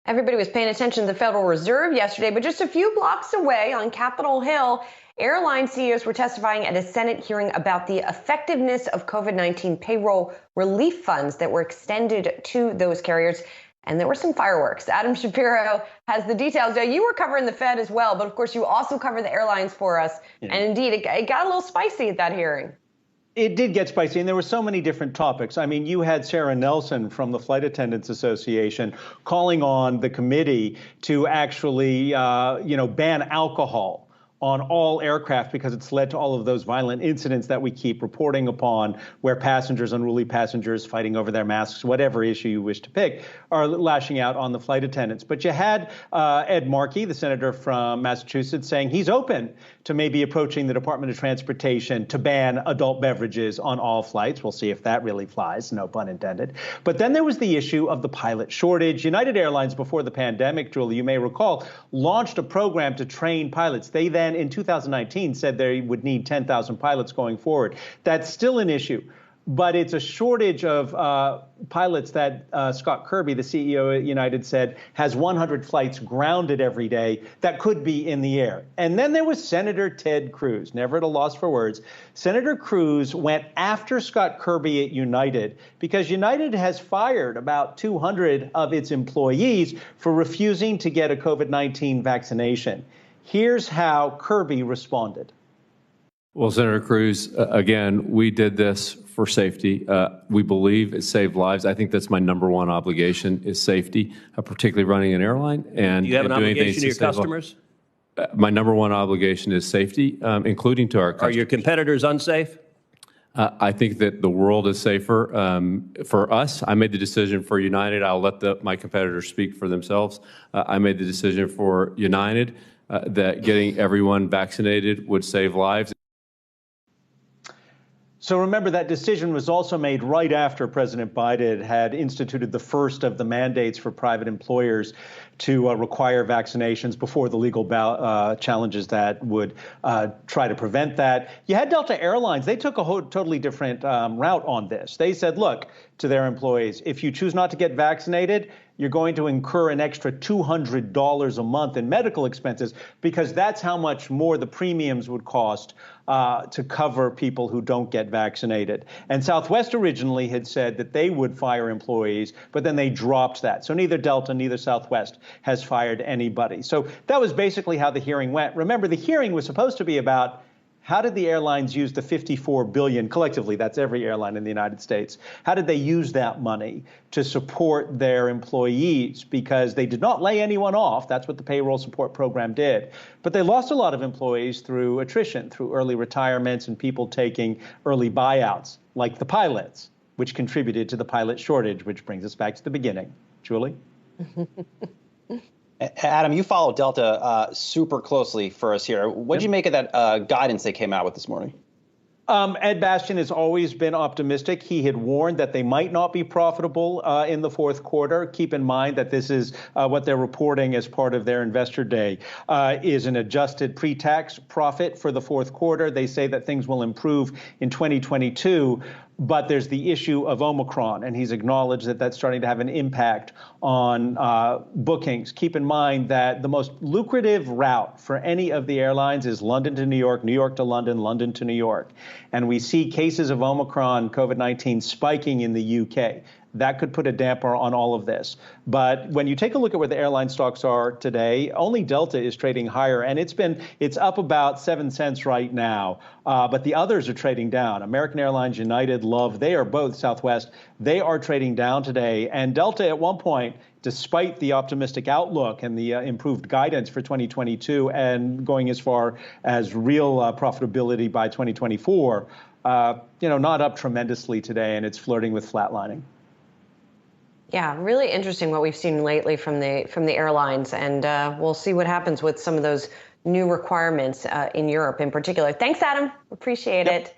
Everybody was paying attention to the Federal Reserve yesterday, but just a few blocks away on Capitol Hill, airline CEOs were testifying at a Senate hearing about the effectiveness of COVID-19 payroll relief funds that were extended to those carriers. And there were some fireworks. Adam Shapiro has the details. Now, you were covering the Fed as well, but of course you also cover the airlines for us. Yeah. And indeed, it got a little spicy at that hearing. It did get spicy, and there were so many different topics. I mean, you had Sarah Nelson from the Flight Attendants Association calling on the committee to actually, ban alcohol on all aircraft because it's led to all of those violent incidents that we keep reporting upon, where unruly passengers fighting over their masks, whatever issue you wish to pick, are lashing out on the flight attendants. But you had Ed Markey, the senator from Massachusetts, saying he's open to maybe approaching the Department of Transportation to ban adult beverages on all flights. We'll see if that really flies, no pun intended. But then there was the issue of the pilot shortage. United Airlines, before the pandemic, Julie, you may recall, launched a program to train pilots. They then, in 2019, said they would need 10,000 pilots going forward. That's still an issue. But it's a shortage of pilots that Scott Kirby, the CEO at United, said has 100 flights grounded every day that could be in the air. And then there was Senator Ted Cruz, never at a loss for words. Senator Cruz went after Scott Kirby at United because United has fired about 200 of its employees for refusing to get a COVID-19 vaccination. Here's how Kirby responded. Well, Senator Cruz, again, we did this for safety. We believe it saved lives. I think that's my number one obligation is safety, particularly running an airline. And do you have an obligation to your customers? My number one obligation is safety, including to our customers. Are your competitors unsafe? I think that the world is safer for us. I made the decision for United. I'll let my competitors speak for themselves. I made the decision for United that getting everyone vaccinated would save lives. So remember, that decision was also made right after President Biden had instituted the first of the mandates for private employers to require vaccinations before the legal challenges that would try to prevent that. You had Delta Airlines. They took a totally different route on this. They said, look, to their employees, if you choose not to get vaccinated, you're going to incur an extra $200 a month in medical expenses because that's how much more the premiums would cost to cover people who don't get vaccinated. And Southwest originally had said that they would fire employees, but then they dropped that. So neither Delta, neither Southwest has fired anybody. So that was basically how the hearing went. Remember, the hearing was supposed to be about how did the airlines use the $54 billion collectively? That's every airline in the United States. How did they use that money to support their employees? Because they did not lay anyone off. That's what the payroll support program did. But they lost a lot of employees through attrition, through early retirements and people taking early buyouts, like the pilots, which contributed to the pilot shortage, which brings us back to the beginning. Julie? Adam, you follow Delta super closely for us here. What did you make of that guidance they came out with this morning? Ed Bastian has always been optimistic. He had warned that they might not be profitable in the fourth quarter. Keep in mind that this is what they're reporting as part of their investor day, is an adjusted pre-tax profit for the fourth quarter. They say that things will improve in 2022. But there's the issue of Omicron, and he's acknowledged that that's starting to have an impact on bookings. Keep in mind that the most lucrative route for any of the airlines is London to New York, New York to London, London to New York. And we see cases of Omicron, COVID-19 spiking in the UK. That could put a damper on all of this. But when you take a look at where the airline stocks are today, only Delta is trading higher, and it's up about 7 cents right now. But the others are trading down. American Airlines, United, Love, they are both, Southwest, they are trading down today. And Delta at one point, despite the optimistic outlook and the improved guidance for 2022 and going as far as real profitability by 2024, not up tremendously today, and it's flirting with flatlining. Yeah, really interesting what we've seen lately from the airlines, and we'll see what happens with some of those new requirements in Europe in particular. Thanks, Adam. Appreciate it.